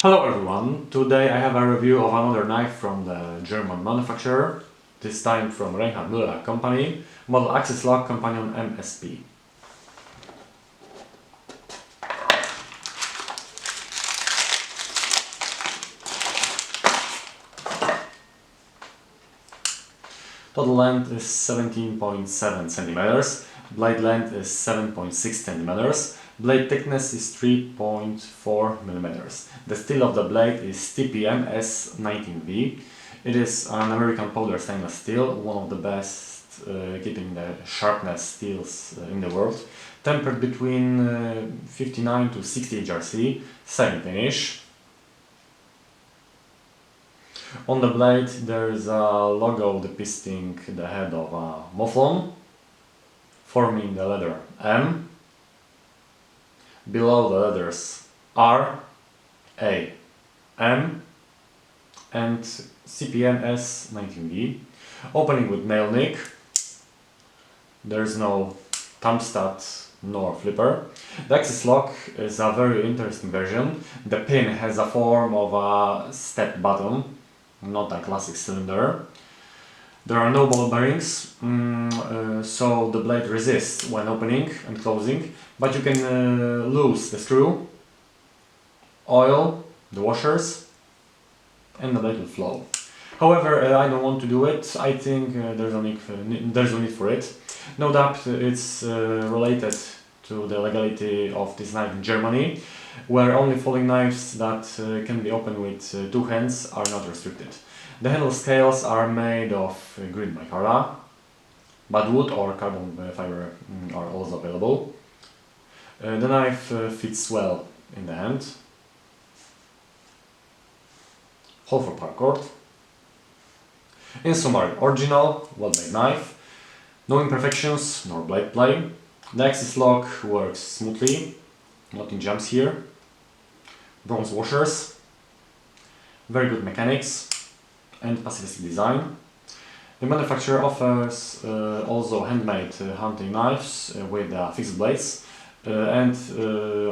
Hello everyone, today I have a review of another knife from the German manufacturer, this time from Reinhard Müller company, model Axis Lock Companion MSP. Total length is 17.7 centimeters, blade length is 7.6 centimeters, blade thickness is 3.4 millimeters. The steel of the blade is TPM S19V. It is an American powder stainless steel, one of the best keeping the sharpness steels in the world. Tempered between 59 to 60 HRC, same finish. On the blade there is a logo depicting the head of a mouflon, forming the letter M. Below the letters R, A, M and CPM S19V. Opening with nail nick. There is no thumb stud nor flipper. The Axis lock is a very interesting version. The pin has a form of a step button, not a classic cylinder. There are no ball bearings, so the blade resists when opening and closing, but you can lose the screw, oil the washers, and the blade will flow. However, I don't want to do it. I think there's no need for it. No doubt it's related to the legality of this knife in Germany, where only folding knives that can be opened with two hands are not restricted. The handle scales are made of green micarta, but wood or carbon fiber are also available. The knife fits well in the hand. Hole for paracord. In summary, original, well-made knife, no imperfections nor blade play. The Axis lock works smoothly, nothing jumps here. Bronze washers, very good mechanics and pacifistic design. The manufacturer offers also handmade hunting knives with fixed blades and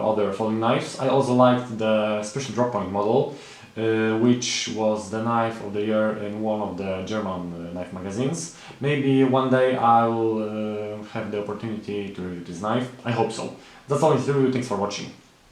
other folding knives. I also liked the special drop point model, which was the knife of the year in one of the German knife magazines. Maybe one day I will have the opportunity to review this knife. I hope so. That's all in this review. Thanks for watching.